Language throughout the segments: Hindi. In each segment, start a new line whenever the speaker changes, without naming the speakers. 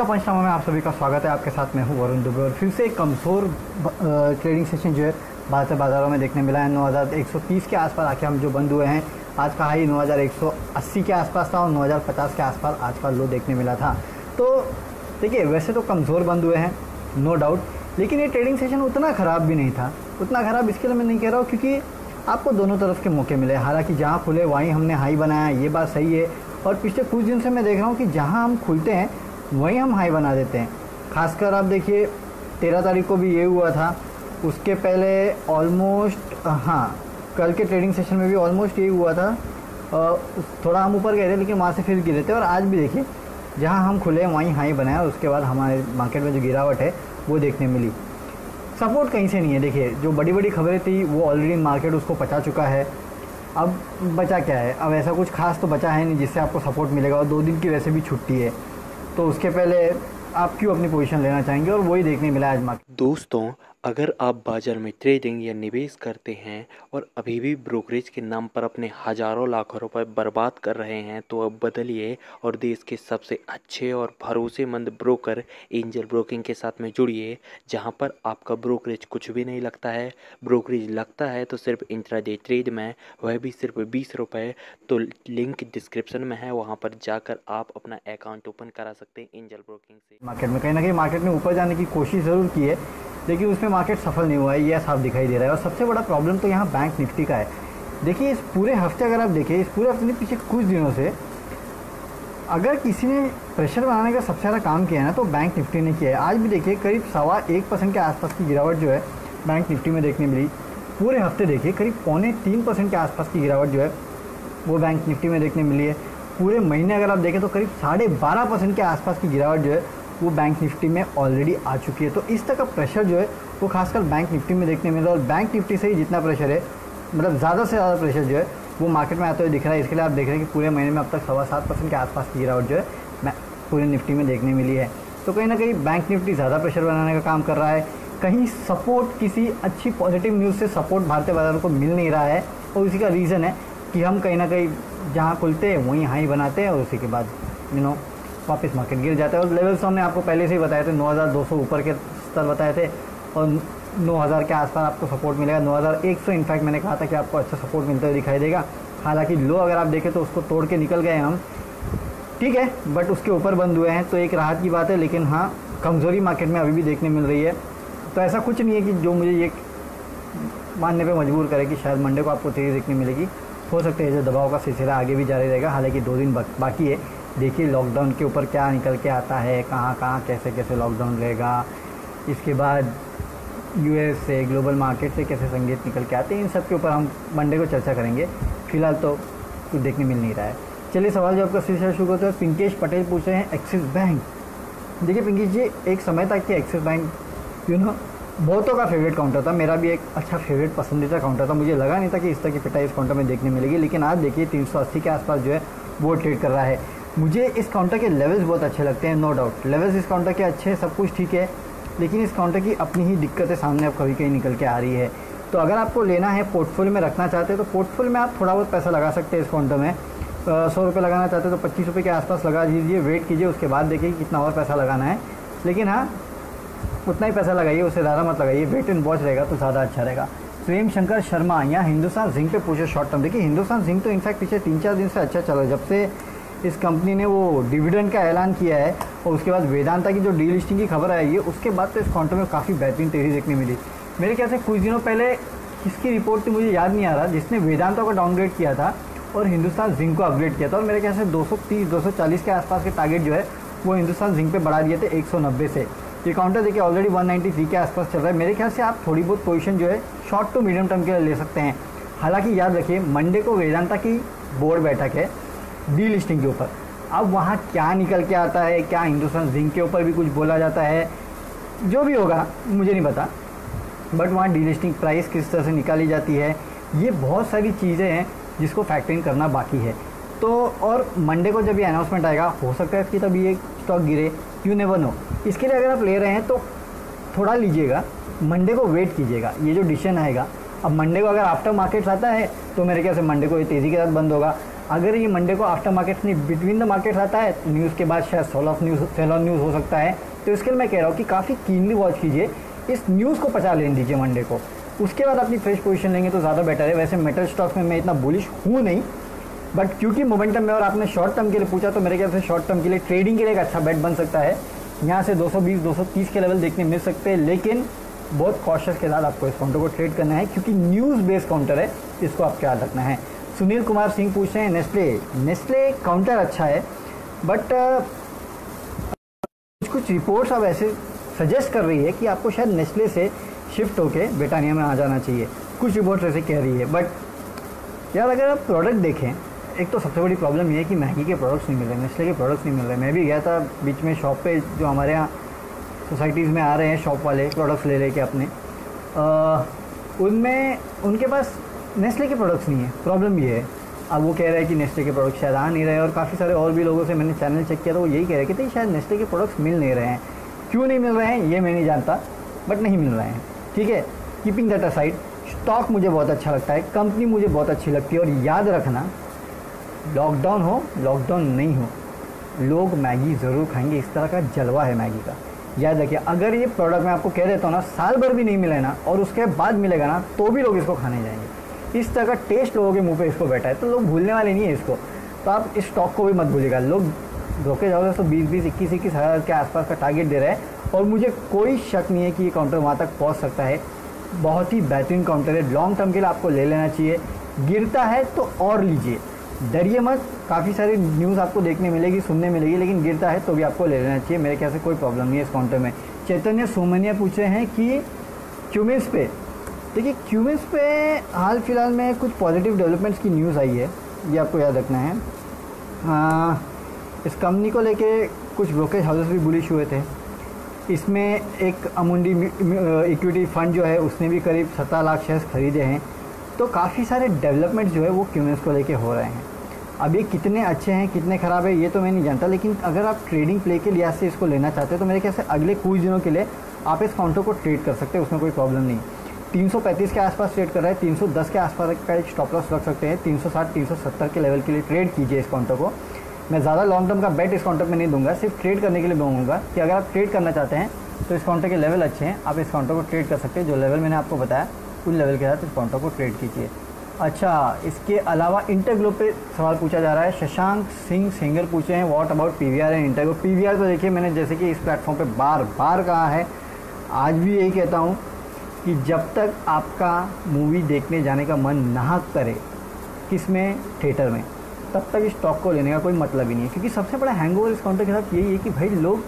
का पंचनामा में आप सभी का स्वागत है। आपके साथ मैं हूं वरुण दुबे और फिर से एक कमज़ोर ट्रेडिंग सेशन जो है भारतीय बाज़ारों में देखने मिला है। 9130 के आसपास आके हम जो बंद हुए हैं। आज का हाई 9180 के आसपास था और 9050 के आसपास आज का लो देखने मिला था। तो देखिए, वैसे तो कमज़ोर बंद हुए हैं, नो डाउट, लेकिन ये ट्रेडिंग सेशन उतना ख़राब भी नहीं था। उतना ख़राब इसके लिए मैं नहीं कह रहा हूँ क्योंकि आपको दोनों तरफ के मौके मिले। हालांकि जहाँ खुले वहीं हमने हाई बनाया, ये बात सही है। और पिछले कुछ दिन से मैं देख रहा हूँ कि जहाँ हम खुलते हैं वहीं हम हाई बना देते हैं। खासकर आप देखिए 13 तारीख को भी ये हुआ था, उसके पहले ऑलमोस्ट कल के ट्रेडिंग सेशन में भी ऑलमोस्ट यही हुआ था। थोड़ा हम ऊपर गए थे लेकिन वहाँ से फिर गिरे थे। और आज भी देखिए जहाँ हम खुले वहीं हाई बनाया, उसके बाद हमारे मार्केट में जो गिरावट है वो देखने मिली। सपोर्ट कहीं से नहीं है। देखिए, जो बड़ी बड़ी खबरें थी वो ऑलरेडी मार्केट उसको पचा चुका है। अब बचा क्या है? अब ऐसा कुछ खास तो बचा है नहीं जिससे आपको सपोर्ट मिलेगा। और 2 दिन की वैसे भी छुट्टी है, तो उसके पहले आप क्यों अपनी पोजीशन लेना चाहेंगे? और वही देखने मिला आज मार्केट।
दोस्तों, अगर आप बाजार में ट्रेडिंग या निवेश करते हैं और अभी भी ब्रोकरेज के नाम पर अपने हज़ारों लाखों रुपए बर्बाद कर रहे हैं तो अब बदलिए और देश के सबसे अच्छे और भरोसेमंद ब्रोकर एंजल ब्रोकिंग के साथ में जुड़िए, जहां पर आपका ब्रोकरेज कुछ भी नहीं लगता है। ब्रोकरेज लगता है तो सिर्फ इंट्राडे ट्रेड में, वह भी सिर्फ 20 रुपये। तो लिंक डिस्क्रिप्शन में है, वहां पर जाकर आप अपना अकाउंट ओपन करा सकते हैं एंजल ब्रोकिंग से।
मार्केट में कहीं ना कहीं मार्केट ने ऊपर जाने की कोशिश ज़रूर की है, लेकिन उसमें मार्केट सफल नहीं हुआ है, यह साफ दिखाई दे रहा है। और सबसे बड़ा प्रॉब्लम तो यहाँ बैंक निफ्टी का है। देखिए, इस पूरे हफ्ते अगर आप देखें, इस पूरे हफ्ते ने पीछे कुछ दिनों से अगर किसी ने प्रेशर बनाने का सबसे ज़्यादा काम किया है ना तो बैंक निफ्टी ने किया है। आज भी देखिए करीब 1.25% के आसपास की गिरावट जो है बैंक निफ्टी में देखने मिली। पूरे हफ्ते देखिए करीब 2.25% के आसपास की गिरावट जो है वो बैंक निफ्टी में देखने मिली है। पूरे महीने अगर आप देखें तो करीब 12.5% के आसपास की गिरावट जो है वो बैंक निफ्टी में ऑलरेडी आ चुकी है। तो इस तरह का प्रेशर जो है वो खासकर बैंक निफ्टी में देखने मिल रहा है। और बैंक निफ्टी से ही जितना प्रेशर है, मतलब ज़्यादा से ज़्यादा प्रेशर जो है वो मार्केट में आते हुए दिख रहा है। इसके लिए आप देख रहे हैं कि पूरे महीने में अब तक 7.25% के आसपास की गिरावट जो है पूरे निफ्टी में देखने मिली है। तो कहीं ना कहीं बैंक निफ्टी ज़्यादा प्रेशर बनाने का काम कर रहा है। कहीं सपोर्ट, किसी अच्छी पॉजिटिव न्यूज़ से सपोर्ट भारतीय बाजारों को मिल नहीं रहा है। और उसी का रीज़न है कि हम कहीं ना कहीं जहाँ खुलते हैं वहीं हाई बनाते हैं और उसी के बाद वापस मार्केट गिर जाता है। और लेवल्स हमने आपको पहले से ही बताए थे, 9200 ऊपर के स्तर बताए थे और 9000 के आसपास आपको सपोर्ट मिलेगा। 9100 इनफैक्ट मैंने कहा था कि आपको अच्छा सपोर्ट मिलता हुआ दिखाई देगा। हालांकि लो अगर आप देखें तो उसको तोड़ के निकल गए हम, ठीक है, बट उसके ऊपर बंद हुए हैं तो एक राहत की बात है। लेकिन हाँ, कमज़ोरी मार्केट में अभी भी देखने मिल रही है। तो ऐसा कुछ नहीं है कि जो मुझे ये मानने पर मजबूर करे कि शायद मंडे को आपको तेज़ी देखने मिलेगी। हो सकता है जो दबाव का सिलसिला आगे भी जारी रहेगा। हालांकि 2 दिन बाकी है। देखिए लॉकडाउन के ऊपर क्या निकल के आता है, कहाँ कहाँ कैसे कैसे लॉकडाउन रहेगा, इसके बाद यूएस से, ग्लोबल मार्केट से कैसे संकेत निकल के आते हैं, इन सब के ऊपर हम मंडे को चर्चा करेंगे। फिलहाल तो कुछ देखने मिल नहीं रहा है। चलिए सवाल जवाब का सिलसिला शुरू करते हैं। पिंकेश पटेल पूछ रहे हैं एक्सिस बैंक। देखिए पिंकेश जी, एक समय तक कि एक्सिस बैंक बहुतों का फेवरेट काउंटर था, मेरा भी एक अच्छा फेवरेट पसंदीदा काउंटर था। मुझे लगा नहीं था कि इस तरह की पिटाई इस काउंटर में देखने मिलेगी, लेकिन आज देखिए 380 के आसपास जो है वो ट्रेड कर रहा है। मुझे इस काउंटर के लेवल्स बहुत अच्छे लगते हैं, नो डाउट। लेवल्स इस काउंटर के अच्छे हैं, सब कुछ ठीक है, लेकिन इस काउंटर की अपनी ही दिक्कतें सामने अब कभी कहीं निकल के आ रही है। तो अगर आपको लेना है, पोर्टफोलियो में रखना चाहते हैं तो पोर्टफोलियो में आप थोड़ा बहुत पैसा लगा सकते हैं इस काउंटर में। 100 रुपये लगाना चाहते हैं तो 25 रुपये के आसपास लगा दीजिए, वेट कीजिए, उसके बाद देखिए कितना और पैसा लगाना है। लेकिन हाँ, उतना ही पैसा लगाइए, उससे ज़्यादा मत लगाइए। वेट एंड वॉच रहेगा तो ज़्यादा अच्छा रहेगा। प्रेम शंकर शर्मा यहाँ हिंदुस्तान जिंक पे पूछे शॉर्ट टर्म। देखिए हिंदुस्तान जिंक तो इनफैक्ट पिछले 3-4 दिन से अच्छा चला है। जब से इस कंपनी ने वो डिविडेंड का ऐलान किया है और उसके बाद वेदांता की जो डीलिस्टिंग की खबर आई है, उसके बाद तो इस काउंटर में काफ़ी बेहतरीन तेज़ी देखने मिली। मेरे ख्याल से कुछ दिनों पहले किसकी रिपोर्ट थी मुझे याद नहीं आ रहा, जिसने वेदांता को डाउनग्रेड किया था और हिंदुस्तान जिंक को अपग्रेड किया था। और मेरे ख्याल से 230-240 के आसपास के टारगेट जो है वो हिंदुस्तान जिंक पे बढ़ा दिए थे 190 से। ये काउंटर देखिए ऑलरेडी 193 के आसपास चल रहा है। मेरे ख्याल से आप थोड़ी बहुत पोजीशन जो है शॉर्ट टू मीडियम टर्म के लिए ले सकते हैं। हालांकि याद रखिए मंडे को वेदांता की बोर्ड बैठक है डीलिस्टिंग के ऊपर। अब वहाँ क्या निकल के आता है, क्या हिंदुस्तान जिंक के ऊपर भी कुछ बोला जाता है, जो भी होगा मुझे नहीं पता, बट वहाँ डीलिस्टिंग प्राइस किस तरह से निकाली जाती है, ये बहुत सारी चीज़ें हैं जिसको फैक्टरिंग करना बाकी है। तो और मंडे को जब ये अनाउंसमेंट आएगा हो सकता है कि तभी ये स्टॉक गिरे, यू नेवर नो। इसके लिए अगर आप ले रहे हैं तो थोड़ा लीजिएगा, मंडे को वेट कीजिएगा, ये जो डिसीजन आएगा। अब मंडे को अगर आफ्टर मार्केट्स आता है तो मेरे ख्याल से मंडे को ये तेज़ी के साथ बंद होगा। अगर ये मंडे को आफ्टर मार्केट्स नहीं बिटवीन द मार्केट्स आता है तो न्यूज़ के बाद शायद सेल ऑन न्यूज़ हो सकता है। तो इसके लिए मैं कह रहा हूँ कि काफ़ी कीनली वॉच कीजिए, इस न्यूज़ को पचा लेने दीजिए मंडे को, उसके बाद अपनी फ्रेश पोजीशन लेंगे तो ज़्यादा बेटर है। वैसे मेटल स्टॉक्स में मैं इतना बुलिश हूँ नहीं, बट क्योंकि मोमेंटम में और आपने शॉर्ट टर्म के लिए पूछा तो मेरे ख्याल से शॉर्ट टर्म के लिए ट्रेडिंग के लिए एक अच्छा बेट बन सकता है। यहाँ से 220-230 के लेवल देखने मिल सकते हैं, लेकिन बहुत कॉशियस के साथ आपको इस काउंटर को ट्रेड करना है क्योंकि न्यूज़ बेस्ड काउंटर है, इसको आप ख्याल रखना है। सुनील कुमार सिंह पूछ रहे हैं नेस्ले काउंटर अच्छा है, बट कुछ रिपोर्ट्स अब ऐसे सजेस्ट कर रही है कि आपको शायद नेस्ले से शिफ्ट होके ब्रिटानिया में आ जाना चाहिए, कुछ रिपोर्ट्स ऐसे कह रही है। बट यार अगर आप प्रोडक्ट देखें, एक तो सबसे बड़ी प्रॉब्लम ये है कि मैगी के प्रोडक्ट्स नहीं मिल रहे, नेस्ले के प्रोडक्ट्स नहीं मिल रहे। मैं भी गया था बीच में शॉप पे, जो हमारे यहाँ सोसाइटीज़ में आ रहे हैं शॉप वाले प्रोडक्ट्स ले लेके अपने, उनमें उनके पास नेस्ले के प्रोडक्ट्स नहीं है। प्रॉब्लम ये है, अब वो कह रहे हैं कि नेस्ले के प्रोडक्ट्स शायद आ नहीं रहे, और काफ़ी सारे और भी लोगों से मैंने चैनल चेक किया तो वो यही कह रहे कि शायद नेस्ले के प्रोडक्ट्स मिल नहीं रहे हैं। क्यों नहीं मिल रहे हैं ये मैं नहीं जानता, बट नहीं मिल रहे हैं, ठीक है। कीपिंग दैट असाइड, स्टॉक मुझे बहुत अच्छा लगता है, कंपनी मुझे बहुत अच्छी लगती है, और याद रखना लॉकडाउन हो लॉकडाउन नहीं हो, लोग मैगी ज़रूर खाएंगे, इस तरह का जलवा है मैगी का। याद रखिए, अगर ये प्रोडक्ट मैं आपको कह देता हूँ ना साल भर भी नहीं मिले ना और उसके बाद मिलेगा ना तो भी लोग इसको खाने जाएंगे। इस तरह का टेस्ट लोगों के मुंह पे इसको बैठा है, तो लोग भूलने वाले नहीं है इसको। तो आप इस स्टॉक को भी मत भूलिएगा। लोग धोखे जाओगे तो 20-21 हज़ार के आसपास का टारगेट दे रहे हैं, और मुझे कोई शक नहीं है कि ये काउंटर वहाँ तक पहुँच सकता है। बहुत ही बेहतरीन काउंटर है, लॉन्ग टर्म के लिए आपको ले लेना चाहिए। गिरता है तो और लीजिए, डरिए मत, काफ़ी सारी न्यूज़ आपको देखने मिलेगी, सुनने मिलेगी, लेकिन गिरता है तो भी आपको ले लेना चाहिए। मेरे ख्याल से कोई प्रॉब्लम नहीं है इस काउंटर में। चैतन्य सोमनिया पूछ रहे हैं कि क्यूमिन्स पे, देखिए क्यूमिन्स पे हाल फिलहाल में कुछ पॉजिटिव डेवलपमेंट्स की न्यूज़ आई है, ये आपको याद रखना है। इस कंपनी को लेके कुछ ब्रोकरेज हाउसेस भी बुलिश हुए थे। इसमें एक अमुंडी इक्विटी फंड जो है उसने भी करीब 17 लाख शेयर्स खरीदे हैं। तो काफ़ी सारे डेवलपमेंट जो है वो क्यूमिन्स को लेके हो रहे हैं। अब ये कितने अच्छे हैं कितने ख़राब है ये तो मैं नहीं जानता, लेकिन अगर आप ट्रेडिंग प्ले के लिहाज से इसको लेना चाहते हैं तो मेरे ख्याल से अगले कुछ दिनों के लिए आप इस काउंटर को ट्रेड कर सकते हैं, उसमें कोई प्रॉब्लम नहीं। 335 के आसपास ट्रेड कर रहा है, 310 के आसपास का एक स्टॉप लॉस रख सकते हैं। 360-370 के लेवल के लिए ट्रेड कीजिए इस काउंटर को। मैं ज़्यादा लॉन्ग टर्म का बेट इस काउंटर में नहीं दूंगा, सिर्फ ट्रेड करने के लिए दूंगा कि अगर आप ट्रेड करना चाहते हैं तो इस काउंटर के लेवल अच्छे हैं, आप इस काउंटर को ट्रेड कर सकते हैं। जो लेवल मैंने आपको बताया उन लेवल के साथ इस काउंटर को ट्रेड कीजिए। अच्छा, इसके अलावा इंटरग्लोब पे सवाल पूछा जा रहा है। शशांक सिंह सेंगर पूछे हैं what about PVR and InterGlobe. PVR तो देखिए मैंने जैसे कि इस प्लेटफॉर्म पे बार बार कहा है, आज भी यही कहता हूँ कि जब तक आपका मूवी देखने जाने का मन ना करे, किसमें, थिएटर में, तब तक इस स्टॉक को लेने का कोई मतलब ही नहीं है। क्योंकि सबसे बड़ा हैंगओवर इस काउंटर के साथ यही है कि भाई लोग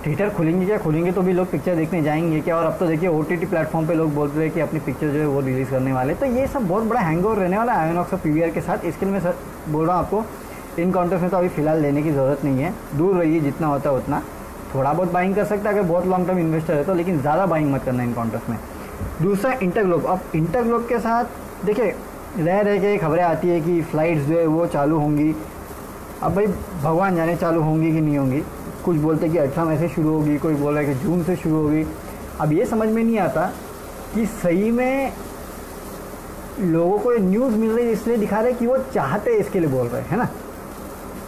थिएटर खोलेंगे क्या, खोलेंगे तो भी लोग पिक्चर देखने जाएंगे क्या। और अब तो देखिए ओटीटी प्लेटफॉर्म पे लोग बोल रहे हैं कि अपनी पिक्चर जो है वो रिलीज़ करने वाले। तो ये सब बहुत बड़ा हैंगओवर रहने वाला है आयोनॉक्स और पीवीआर के साथ। इसके लिए मैं सर बोल रहा हूँ आपको, इन काउंटर्स में तो अभी फ़िलहाल लेने की ज़रूरत नहीं है, दूर रहिए जितना होता है उतना। थोड़ा बहुत बाइंग कर सकता है अगर बहुत लॉन्ग टर्म इन्वेस्टर है तो, लेकिन ज़्यादा बाइंग मत करना इन काउंटर्स में। दूसरा इंटरग्लोब। अब इंटरग्लोब के साथ देखिए रह के खबरें आती है कि फ़्लाइट्स जो है वो चालू होंगी। अब भाई भगवान जाने चालू होंगी कि नहीं होंगी। कुछ बोलते हैं कि 18 मई से शुरू होगी, कोई बोल रहा है कि जून से शुरू होगी। अब ये समझ में नहीं आता कि सही में लोगों को न्यूज़ मिल रही है इसलिए दिखा रहे कि वो चाहते हैं इसके लिए बोल रहे हैं ना,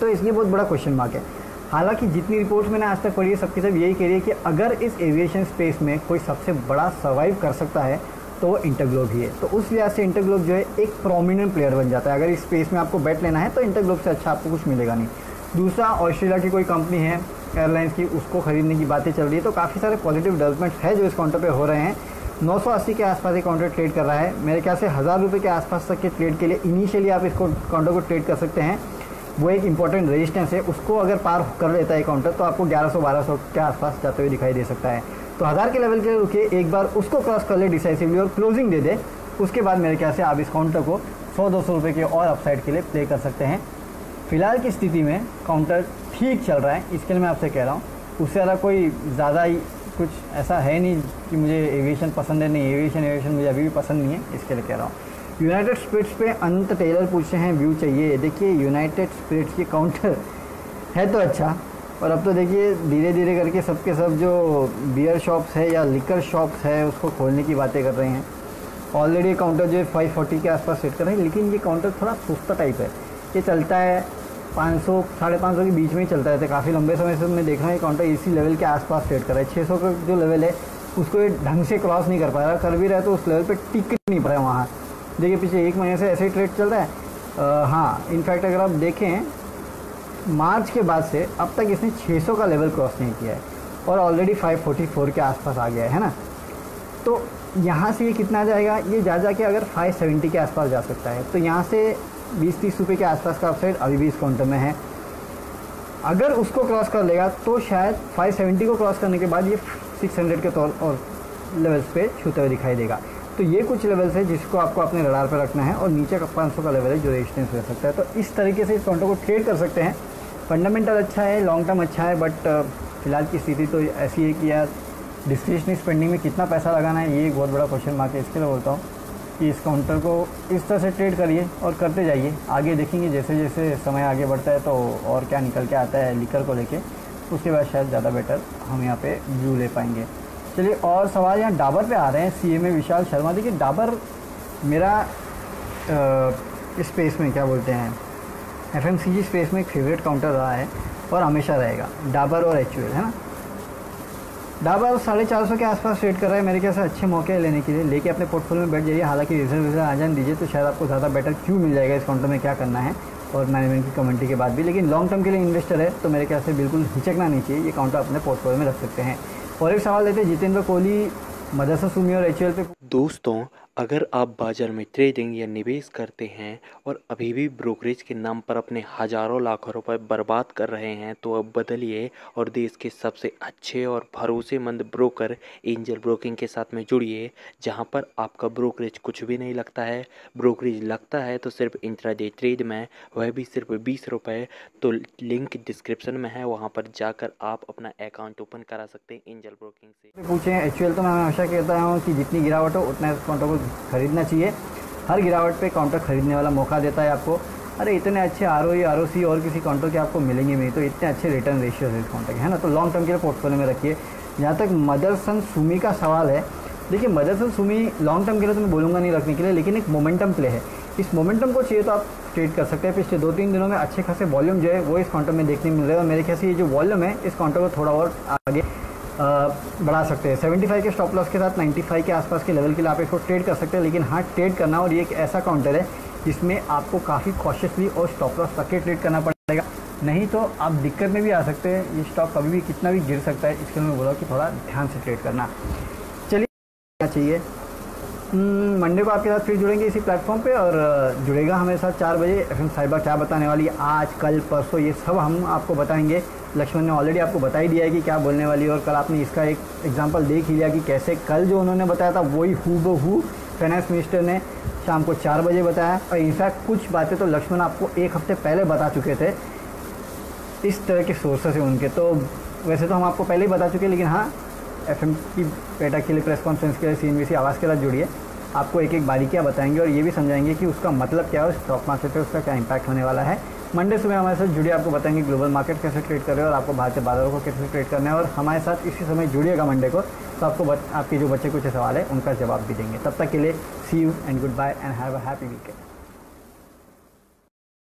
तो इसलिए बहुत बड़ा क्वेश्चन मार्क है। हालांकि जितनी रिपोर्ट्स मैंने आज तक पढ़ी है सबकी सब यही कह रही है कि अगर इस एविएशन स्पेस में कोई सबसे बड़ा सर्वाइव कर सकता है तो वो इंटरग्लोब ही है। तो उस लिहाज से इंटरग्लोब जो है एक प्रोमिनेंट प्लेयर बन जाता है। अगर इस स्पेस में आपको बेट लेना है तो इंटरग्लोब से अच्छा आपको कुछ मिलेगा नहीं। दूसरा, ऑस्ट्रेलिया की कोई कंपनी है एयरलाइंस की, उसको खरीदने की बातें चल रही है। तो काफ़ी सारे पॉजिटिव डेवलपमेंट्स है जो इस काउंटर पे हो रहे हैं। 980 के आसपास ये काउंटर ट्रेड कर रहा है। मेरे ख्याल से 1000 रुपये के आसपास तक के ट्रेड के लिए इनिशियली आप इसको काउंटर को ट्रेड कर सकते हैं। वो एक इंपॉर्टेंट रेजिस्टेंस है, उसको अगर पार कर लेता है काउंटर तो आपको 1100-1200 के आसपास जाते हुए दिखाई दे सकता है। तो 1000 के लेवल के लिए रुकिए, एक बार उसको क्रॉस कर ले डिसाइसिवली और क्लोजिंग दे दे, उसके बाद मेरे ख्याल से आप इस काउंटर को 100-200 रुपये के और अपसाइड के लिए प्ले कर सकते हैं। फिलहाल की स्थिति में काउंटर ठीक चल रहा है, इसके लिए मैं आपसे कह रहा हूँ। उससे ज़्यादा कोई ज़्यादा ही कुछ ऐसा है नहीं कि मुझे एविएशन पसंद है, नहीं एविएशन मुझे अभी भी पसंद नहीं है, इसके लिए कह रहा हूँ। यूनाइटेड स्पिरिट्स पे अनंत टेलर पूछते हैं व्यू चाहिए। देखिए यूनाइटेड स्पिरिट्स की काउंटर है तो अच्छा, और अब तो देखिए धीरे धीरे करके सबके सब जो बियर शॉप्स है या लिकर शॉप्स है उसको खोलने की बातें कर रहे हैं। ऑलरेडी काउंटर जो है 540 के आसपास सेट कर रहे हैं, लेकिन ये काउंटर थोड़ा सुस्ता टाइप है। ये चलता है 500 550 के बीच में ही चलता रहता है। काफ़ी लंबे समय से मैं देख रहा हूँ ये काउंटर इसी लेवल के आसपास ट्रेड कर रहा है। 600 का जो लेवल है उसको ये ढंग से क्रॉस नहीं कर पा रहा, कर भी रहा है तो उस लेवल पे टिक नहीं पा रहा है वहाँ। देखिए पिछले 1 महीने से ऐसे ही ट्रेड चल रहा है। हाँ, इनफैक्ट अगर आप देखें मार्च के बाद से अब तक इसने 600 का लेवल क्रॉस नहीं किया है और ऑलरेडी 544 के आसपास आ गया है ना। तो यहाँ से ये कितना जाएगा, ये जा के अगर 570 के आसपास जा सकता है। तो यहाँ से 20-30 रुपये के आसपास का अपसाइड अभी भी इस काउंटर में है। अगर उसको क्रॉस कर लेगा तो शायद 570 को क्रॉस करने के बाद ये 600 के तौर और लेवल्स पे छूते हुए दिखाई देगा। तो ये कुछ लेवल्स है जिसको आपको अपने रडार पर रखना है और नीचे का 500 का लेवल है जो रेजिस्टेंस रह सकता है। तो इस तरीके से इस काउंटर को ट्रेड कर सकते हैं। फंडामेंटल अच्छा है, लॉन्ग टर्म अच्छा है, बट फिलहाल की स्थिति तो ऐसी है कि यार डिस्क्रिशनरी स्पेंडिंग में कितना पैसा लगाना है ये एक बहुत बड़ा क्वेश्चन मार्क है। इसके लिए बोलता हूँ कि इस काउंटर को इस तरह से ट्रेड करिए और करते जाइए। आगे देखेंगे जैसे जैसे समय आगे बढ़ता है तो और क्या निकल के आता है लिकर को लेके, उसके बाद शायद ज़्यादा बेटर हम यहाँ पे व्यू ले पाएंगे। चलिए और सवाल यहाँ डाबर पे आ रहे हैं। CMA विशाल शर्मा, देखिए डाबर मेरा स्पेस में क्या बोलते हैं FMCG स्पेस में एक फेवरेट काउंटर रहा है और हमेशा रहेगा, डाबर और HUL है ना। डाबर 450 के आसपास ट्रेड कर रहा है। मेरे ख्याल से अच्छे मौके हैं लेने के लिए, लेके अपने पोर्टफोलियो में बैठ जाइए। हालांकि रिजर्व आ जाने दीजिए तो शायद आपको ज़्यादा बेटर क्यों मिल जाएगा इस काउंटर में क्या करना है और मैनेजमेंट की कमेंट्री के बाद भी। लेकिन लॉन्ग टर्म के लिए इन्वेस्टर है तो मेरे ख्याल से बिल्कुल हिचकना नहीं चाहिए, ये काउंटर अपने पोर्टफोलियो में रख सकते हैं। और एक सवाल लेते हैं जितेंद्र कोहली, मदरसा सुमी और HUL पे।
दोस्तों, अगर आप बाजार में ट्रेडिंग या निवेश करते हैं और अभी भी ब्रोकरेज के नाम पर अपने हजारों लाखों रुपए बर्बाद कर रहे हैं तो अब बदलिए और देश के सबसे अच्छे और भरोसेमंद ब्रोकर एंजल ब्रोकिंग के साथ में जुड़िए, जहां पर आपका ब्रोकरेज कुछ भी नहीं लगता है। ब्रोकरेज लगता है तो सिर्फ इंट्राडे ट्रेड में, वह भी सिर्फ 20 रुपये। तो लिंक डिस्क्रिप्शन में है, वहां पर जाकर आप अपना अकाउंट ओपन करा सकते हैं एंजल ब्रोकिंग से।
पूछे HUL तो मैं हमेशा कहता हूँ कि जितनी गिरावट हो उतना इस काउंटर को खरीदना चाहिए। हर गिरावट पे काउंटर खरीदने वाला मौका देता है आपको। अरे इतने अच्छे ROE ROC और किसी काउंटर के आपको मिलेंगे नहीं, तो इतने अच्छे रिटर्न रेशियो है इस काउंटर के, है ना। तो लॉन्ग टर्म के लिए पोर्टफोलियो में रखिए। जहाँ तक मदरसन सुमी का सवाल है, देखिए मदरसन सुमी लॉन्ग टर्म के लिए तो मैं बोलूँगा नहीं रखने के लिए, लेकिन एक मोमेंटम प्ले है। इस मोमेंटम को चाहिए तो आप ट्रेड कर सकते हैं। पिछले 2-3 दिनों में अच्छे खासे वॉल्यूम जो है वो इस काउंटर में देखने मिल रहे हैं और मेरे ख्याल से ये जो वॉल्यूम है इस काउंटर को थोड़ा और आगे बढ़ा सकते हैं। 75 के स्टॉप लॉस के साथ 95 के आसपास के लेवल के लिए आप इसको ट्रेड कर सकते हैं। लेकिन हाँ, ट्रेड करना, और ये एक ऐसा काउंटर है जिसमें आपको काफ़ी कॉशियसली और स्टॉप लॉस रख के ट्रेड करना पड़ेगा, नहीं तो आप दिक्कत में भी आ सकते हैं। ये स्टॉक कभी भी कितना भी गिर सकता है, इसके लिए मैं बोला कि थोड़ा ध्यान से ट्रेड करना। चलिए क्या चाहिए, मंडे को आपके साथ फिर जुड़ेंगे इसी प्लेटफॉर्म पे और जुड़ेगा हमारे साथ 4 बजे FM साहिबा क्या बताने वाली है आज, कल, परसों, ये सब हम आपको बताएंगे। लक्ष्मण ने ऑलरेडी आपको बता ही दिया है कि क्या बोलने वाली है और कल आपने इसका एक एग्जांपल देख ही लिया कि कैसे कल जो उन्होंने बताया था वही हूबहू फाइनेंस मिनिस्टर ने शाम को 4 बजे बताया। और इनफैक्ट कुछ बातें तो लक्ष्मण आपको 1 हफ्ते पहले बता चुके थे इस तरह के सोर्सेस हैं उनके। तो वैसे तो हम आपको पहले ही बता चुके हैं, लेकिन हाँ, FM की पेटा के लिए प्रेस कॉन्फ्रेंस के लिए CNBC आवाज़ के साथ जुड़िए। आपको एक एक बारीकियाँ बताएंगे और ये भी समझाएंगे कि उसका मतलब क्या है, स्टॉक मार्केट पे उसका क्या इंपैक्ट होने वाला है। मंडे सुबह हमारे साथ जुड़िए, आपको बताएंगे ग्लोबल मार्केट कैसे ट्रेड कर रहे हैं और आपको भारतीय बाजारों को कैसे ट्रेड करना है। और हमारे साथ इसी समय जुड़िएगा मंडे को, तो आपको आपके जो बच्चे कुछ सवाल है उनका जवाब भी देंगे। तब तक के लिए see you and goodbye and have a happy weekend.